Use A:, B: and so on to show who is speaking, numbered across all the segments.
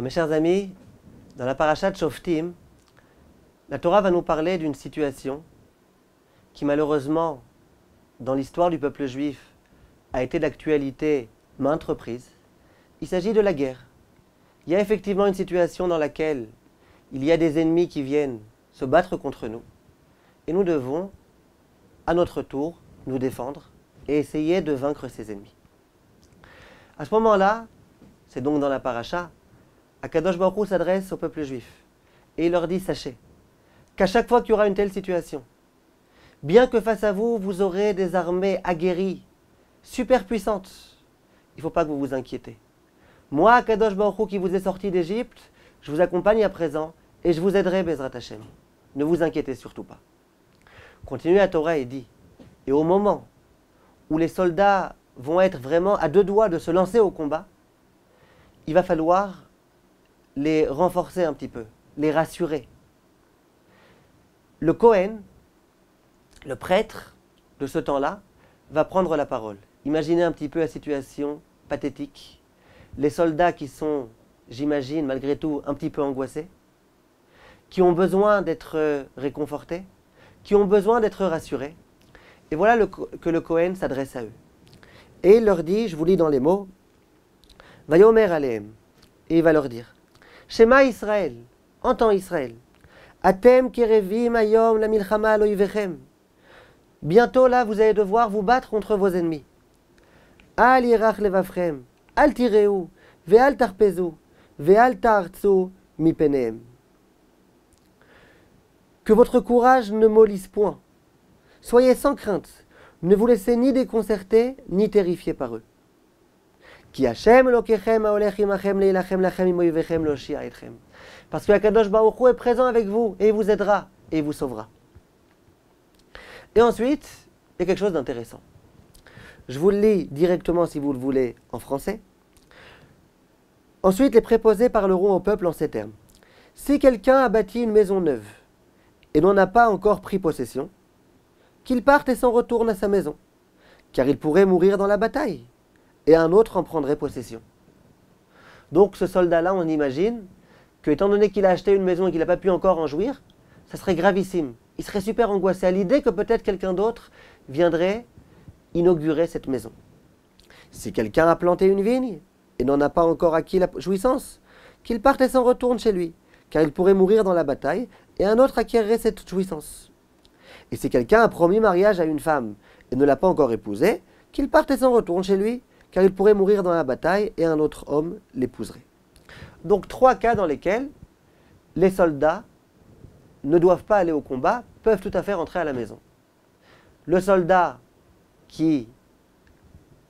A: Alors, mes chers amis, dans la paracha de Shoftim, la Torah va nous parler d'une situation qui malheureusement, dans l'histoire du peuple juif, a été d'actualité maintes reprises. Il s'agit de la guerre. Il y a effectivement une situation dans laquelle il y a des ennemis qui viennent se battre contre nous. Et nous devons, à notre tour, nous défendre et essayer de vaincre ces ennemis. À ce moment-là, c'est donc dans la paracha, Akadosh Baruch Hu s'adresse au peuple juif et il leur dit, sachez qu'à chaque fois qu'il y aura une telle situation, bien que face à vous, vous aurez des armées aguerries, super puissantes, il ne faut pas que vous vous inquiétez. Moi, Akadosh Baruch Hu, qui vous ai sorti d'Égypte, je vous accompagne à présent et je vous aiderai, Bezrat Hashem. Ne vous inquiétez surtout pas. Continue la Torah et dit, et au moment où les soldats vont être vraiment à deux doigts de se lancer au combat, il va falloir les renforcer un petit peu, les rassurer. Le Kohen, le prêtre de ce temps-là, va prendre la parole. Imaginez un petit peu la situation pathétique. Les soldats qui sont, j'imagine, malgré tout, un petit peu angoissés, qui ont besoin d'être réconfortés, qui ont besoin d'être rassurés. Et voilà que le Kohen s'adresse à eux. Et il leur dit, je vous lis dans les mots, Vayomer Aleem, et il va leur dire, Shema Israël, entends Israël, Atem kerevim ayom la milchama lo yivechem. Bientôt là, vous allez devoir vous battre contre vos ennemis. Al yirach levavchem, al tireu, ve'al tarpezu, ve'al tartzu mipenehem. Que votre courage ne mollisse point. Soyez sans crainte, ne vous laissez ni déconcerter, ni terrifier par eux. Ki Hashem Elokechem haolech imachem leilachem lachem imo yivechem loshia etchem. Parce que Akadosh Baruch Hu est présent avec vous, et il vous aidera, et il vous sauvera. Et ensuite, il y a quelque chose d'intéressant. Je vous le lis directement, si vous le voulez, en français. Ensuite, les préposés parleront au peuple en ces termes. Si quelqu'un a bâti une maison neuve, et n'en a pas encore pris possession, qu'il parte et s'en retourne à sa maison, car il pourrait mourir dans la bataille, et un autre en prendrait possession. Donc ce soldat-là, on imagine que, étant donné qu'il a acheté une maison et qu'il n'a pas pu encore en jouir, ça serait gravissime. Il serait super angoissé à l'idée que peut-être quelqu'un d'autre viendrait inaugurer cette maison. Si quelqu'un a planté une vigne et n'en a pas encore acquis la jouissance, qu'il parte et s'en retourne chez lui, car il pourrait mourir dans la bataille, et un autre acquerrait cette jouissance. Et si quelqu'un a promis mariage à une femme et ne l'a pas encore épousée, qu'il parte et s'en retourne chez lui, car il pourrait mourir dans la bataille et un autre homme l'épouserait. Donc 3 cas dans lesquels les soldats ne doivent pas aller au combat, peuvent tout à fait rentrer à la maison. Le soldat qui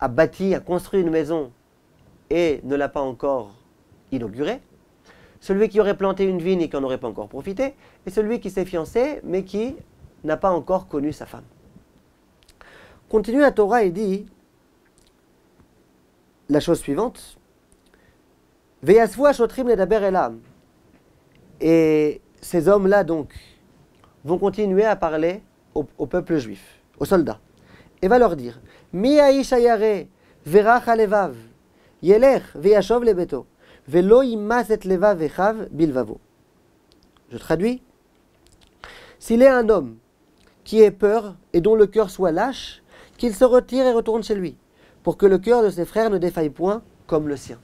A: a bâti, a construit une maison et ne l'a pas encore inaugurée, celui qui aurait planté une vigne et qui n'en aurait pas encore profité, et celui qui s'est fiancé mais qui n'a pas encore connu sa femme. Continue la Torah et dit la chose suivante, Veyasvu hashotrim ledaber elam. Et ces hommes-là donc vont continuer à parler au peuple juif, aux soldats, et va leur dire, Mi ha'ish hayare verach halevav yelech veyashov lebeto velo yimas et levav echav bilvavo. Je traduis, s'il est un homme qui ait peur et dont le cœur soit lâche, qu'il se retire et retourne chez lui, pour que le cœur de ses frères ne défaille point comme le sien.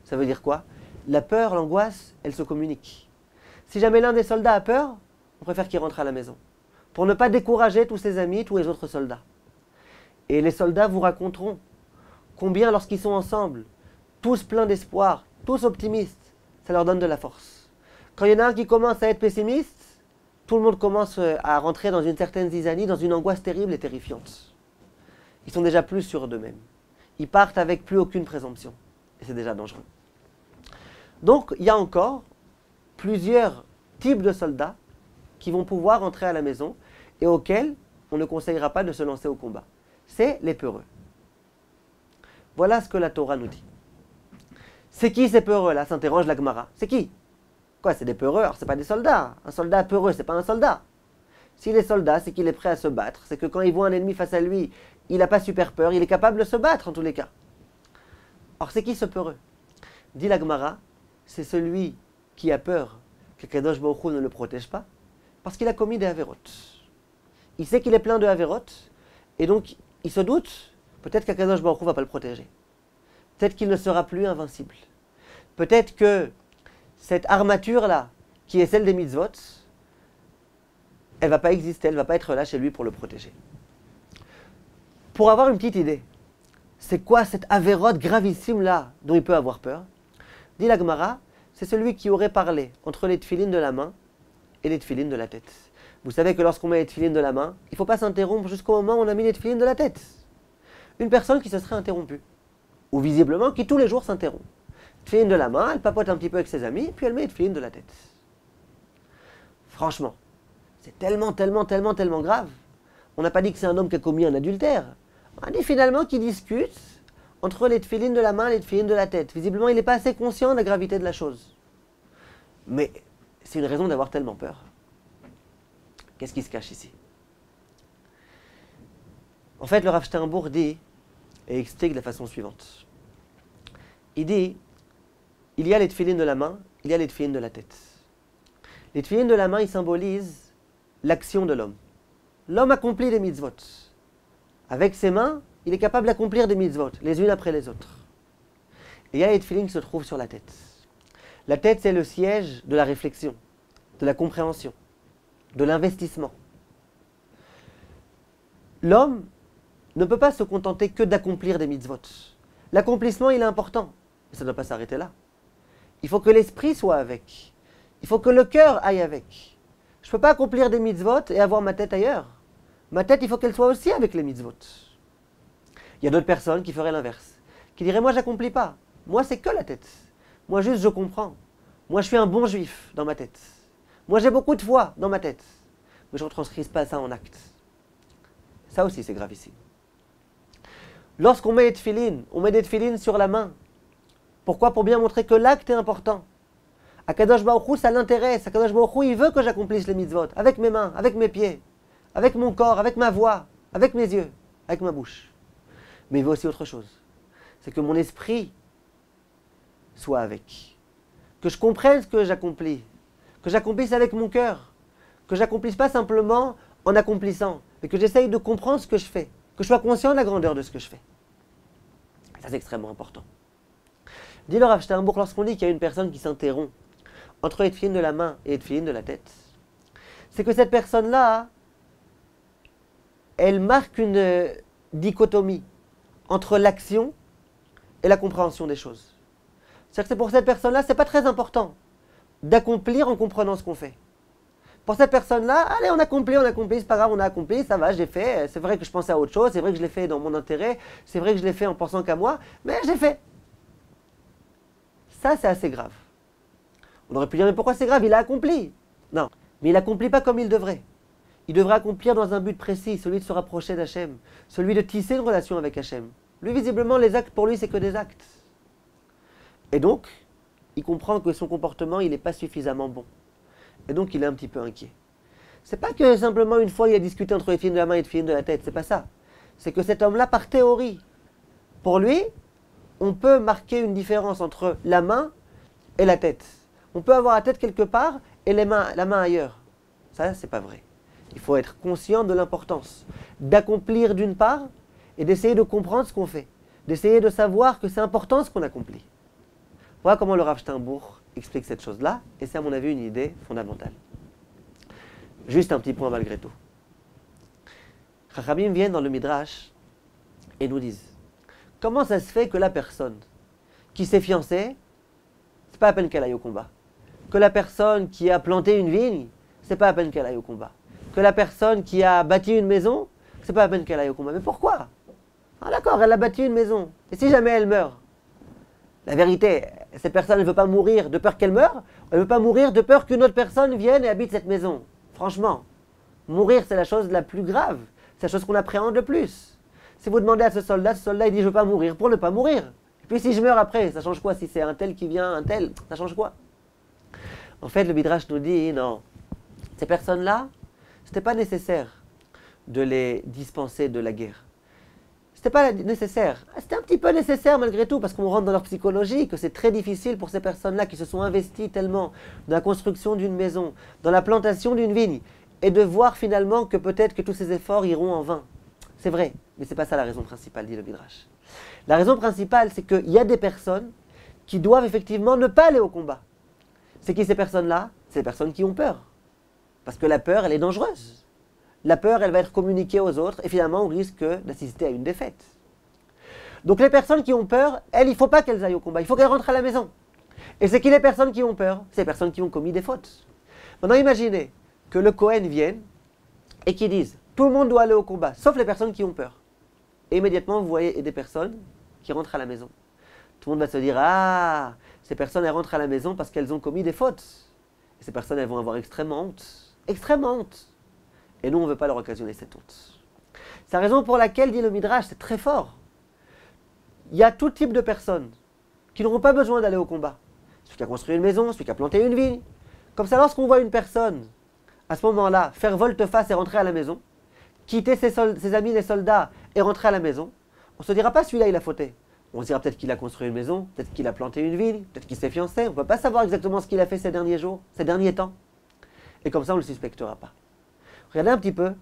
A: Ça veut dire quoi? La peur, l'angoisse, elles se communiquent. Si jamais l'un des soldats a peur, on préfère qu'il rentre à la maison, pour ne pas décourager tous ses amis, tous les autres soldats. Et les soldats vous raconteront combien, lorsqu'ils sont ensemble, tous pleins d'espoir, tous optimistes, ça leur donne de la force. Quand il y en a un qui commence à être pessimiste, tout le monde commence à rentrer dans une certaine zizanie, dans une angoisse terrible et terrifiante. Ils sont déjà plus sûrs d'eux-mêmes. Ils partent avec plus aucune présomption. Et c'est déjà dangereux. Donc, il y a encore plusieurs types de soldats qui vont pouvoir entrer à la maison et auxquels on ne conseillera pas de se lancer au combat. C'est les peureux. Voilà ce que la Torah nous dit. C'est qui ces peureux-là, s'interroge la Gemara. C'est qui? Quoi, c'est des peureux? Alors, c'est pas des soldats. Un soldat peureux, c'est pas un soldat. S'il est soldat, c'est qu'il est prêt à se battre. C'est que quand il voit un ennemi face à lui, il n'a pas super peur, il est capable de se battre en tous les cas. Alors, c'est qui ce peureux? Dit la Gemara, c'est celui qui a peur que Kadosh Baruch Hu ne le protège pas, parce qu'il a commis des Averot. Il sait qu'il est plein de Averot, et donc il se doute, peut-être qu'Akadosh Baruch Hu ne va pas le protéger. Peut-être qu'il ne sera plus invincible. Peut-être que cette armature-là, qui est celle des mitzvot, elle ne va pas exister, elle ne va pas être là chez lui pour le protéger. Pour avoir une petite idée, c'est quoi cette avérote gravissime-là dont il peut avoir peur? Dit la Gemara, c'est celui qui aurait parlé entre les tefilines de la main et les tefilines de la tête. Vous savez que lorsqu'on met les tefilines de la main, il ne faut pas s'interrompre jusqu'au moment où on a mis les tefilines de la tête. Une personne qui se serait interrompue, ou visiblement qui tous les jours s'interrompt. Tefilines de la main, elle papote un petit peu avec ses amis, puis elle met les tefilines de la tête. Franchement, c'est tellement grave. On n'a pas dit que c'est un homme qui a commis un adultère. On a dit finalement qu'il discute entre les tefilines de la main et les tefilines de la tête. Visiblement, il n'est pas assez conscient de la gravité de la chose. Mais c'est une raison d'avoir tellement peur. Qu'est-ce qui se cache ici? En fait, le Rav Sternbourg dit, et explique de la façon suivante. Il dit, il y a les tefilines de la main, il y a les tefilines de la tête. Les tefilines de la main, ils symbolisent l'action de l'homme. L'homme accomplit des mitzvot. Avec ses mains, il est capable d'accomplir des mitzvot, les unes après les autres. Et il y a les tefilines qui se trouvent sur la tête. La tête, c'est le siège de la réflexion, de la compréhension, de l'investissement. L'homme ne peut pas se contenter que d'accomplir des mitzvot. L'accomplissement, il est important, mais ça ne doit pas s'arrêter là. Il faut que l'esprit soit avec. Il faut que le cœur aille avec. Je ne peux pas accomplir des mitzvot et avoir ma tête ailleurs. Ma tête, il faut qu'elle soit aussi avec les mitzvot. Il y a d'autres personnes qui feraient l'inverse, qui diraient, moi, j'accomplis pas. Moi, c'est que la tête. Moi, juste, je comprends. Moi, je suis un bon juif dans ma tête. Moi, j'ai beaucoup de foi dans ma tête. Mais je ne retranscrise pas ça en actes. Ça aussi, c'est gravissime. Lorsqu'on met des tefilines, on met des tefilines sur la main. Pourquoi? Pour bien montrer que l'acte est important. Akadosh Baruch Hu, ça l'intéresse. Akadosh Baruch Hu, il veut que j'accomplisse les mitzvot. Avec mes mains, avec mes pieds, avec mon corps, avec ma voix, avec mes yeux, avec ma bouche. Mais il veut aussi autre chose. C'est que mon esprit soit avec. Que je comprenne ce que j'accomplis. Que j'accomplisse avec mon cœur. Que j'accomplisse pas simplement en accomplissant. Mais que j'essaye de comprendre ce que je fais. Que je sois conscient de la grandeur de ce que je fais. Ça, c'est extrêmement important. Dit le Rav Sternbourg, lorsqu'on dit qu'il y a une personne qui s'interrompt entre les tefilines de la main et les tefilines de la tête, c'est que cette personne-là, elle marque une dichotomie entre l'action et la compréhension des choses. C'est-à-dire que c'est pour cette personne-là, c'est pas très important d'accomplir en comprenant ce qu'on fait. Pour cette personne-là, allez, on accomplit, c'est pas grave, on a accompli, ça va, j'ai fait. C'est vrai que je pensais à autre chose, c'est vrai que je l'ai fait dans mon intérêt, c'est vrai que je l'ai fait en pensant qu'à moi, mais j'ai fait. Ça, c'est assez grave. On aurait pu dire, mais pourquoi c'est grave? Il a accompli. Non, mais il n'accomplit pas comme il devrait. Il devrait accomplir dans un but précis, celui de se rapprocher d'Hachem, celui de tisser une relation avec Hachem. Lui, visiblement, les actes, pour lui, c'est que des actes. Et donc, il comprend que son comportement, il n'est pas suffisamment bon. Et donc, il est un petit peu inquiet. C'est pas que simplement une fois, il a discuté entre les films de la main et les films de la tête, c'est pas ça. C'est que cet homme-là, par théorie, pour lui, on peut marquer une différence entre la main et la tête. On peut avoir la tête quelque part et la main ailleurs. Ça, c'est pas vrai. Il faut être conscient de l'importance d'accomplir d'une part et d'essayer de comprendre ce qu'on fait. D'essayer de savoir que c'est important ce qu'on accomplit. Voilà comment le Rav Sternbourg explique cette chose-là, et c'est à mon avis une idée fondamentale. Juste un petit point malgré tout. Chachamim viennent dans le Midrash et nous disent, comment ça se fait que la personne qui s'est fiancée, c'est pas à peine qu'elle aille au combat. Que la personne qui a planté une vigne, c'est pas à peine qu'elle aille au combat. Que la personne qui a bâti une maison, c'est pas à peine qu'elle aille au combat. Mais pourquoi? Ah d'accord, elle a bâti une maison. Et si jamais elle meurt? La vérité, cette personne ne veut pas mourir de peur qu'elle meure, elle ne veut pas mourir de peur qu'une autre personne vienne et habite cette maison. Franchement, mourir c'est la chose la plus grave, c'est la chose qu'on appréhende le plus. Si vous demandez à ce soldat il dit je ne veux pas mourir pour ne pas mourir. Et puis si je meurs après, ça change quoi? Si c'est un tel qui vient, un tel, ça change quoi? En fait, le Midrash nous dit, non, ces personnes-là, ce n'était pas nécessaire de les dispenser de la guerre. c'était pas nécessaire. C'était un petit peu nécessaire malgré tout, parce qu'on rentre dans leur psychologie, que c'est très difficile pour ces personnes-là qui se sont investies tellement dans la construction d'une maison, dans la plantation d'une vigne, et de voir finalement que peut-être que tous ces efforts iront en vain. C'est vrai, mais ce n'est pas ça la raison principale, dit le Midrash. La raison principale, c'est qu'il y a des personnes qui doivent effectivement ne pas aller au combat. C'est qui ces personnes-là? C'est les personnes qui ont peur. Parce que la peur, elle est dangereuse. La peur, elle va être communiquée aux autres et finalement, on risque d'assister à une défaite. Donc les personnes qui ont peur, elles, il ne faut pas qu'elles aillent au combat, il faut qu'elles rentrent à la maison. Et c'est qui les personnes qui ont peur? C'est les personnes qui ont commis des fautes. Maintenant, imaginez que le Cohen vienne et qu'il dise tout le monde doit aller au combat, sauf les personnes qui ont peur. Et immédiatement, vous voyez des personnes qui rentrent à la maison. Tout le monde va se dire ah, ces personnes, elles rentrent à la maison parce qu'elles ont commis des fautes. Et ces personnes, elles vont avoir extrêmement honte. Extrêmement honte. Et nous, on ne veut pas leur occasionner cette honte. C'est la raison pour laquelle, dit le Midrash, c'est très fort. Il y a tout type de personnes qui n'auront pas besoin d'aller au combat. Celui qui a construit une maison, celui qui a planté une vigne. Comme ça, lorsqu'on voit une personne, à ce moment-là, faire volte-face et rentrer à la maison, quitter ses amis les soldats et rentrer à la maison, on ne se dira pas celui-là il a fauté. On se dira peut-être qu'il a construit une maison, peut-être qu'il a planté une vigne, peut-être qu'il s'est fiancé. On ne peut pas savoir exactement ce qu'il a fait ces derniers jours, ces derniers temps. Et comme ça, on ne le suspectera pas. Regardez un petit peu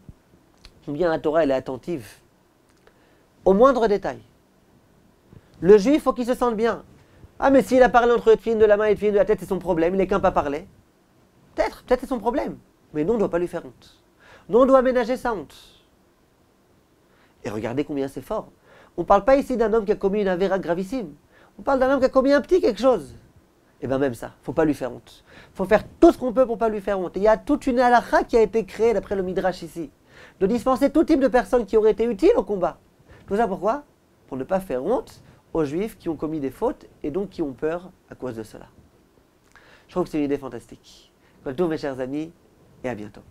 A: combien la Torah elle est attentive au moindre détail. Le juif, il faut qu'il se sente bien. Ah, mais s'il a parlé entre Tfilin de la main et Tfilin de la tête, c'est son problème, il n'est qu'un pas parler. Peut-être c'est son problème. Mais nous, on ne doit pas lui faire honte. Nous, on doit aménager sa honte. Et regardez combien c'est fort. On ne parle pas ici d'un homme qui a commis une avéra gravissime. On parle d'un homme qui a commis un petit quelque chose. Et bien même ça, il ne faut pas lui faire honte. Il faut faire tout ce qu'on peut pour ne pas lui faire honte. Et il y a toute une halakha qui a été créée, d'après le Midrash ici, de dispenser tout type de personnes qui auraient été utiles au combat. Tout ça pourquoi? Pour ne pas faire honte aux Juifs qui ont commis des fautes et donc qui ont peur à cause de cela. Je trouve que c'est une idée fantastique. Comme tous mes chers amis, et à bientôt.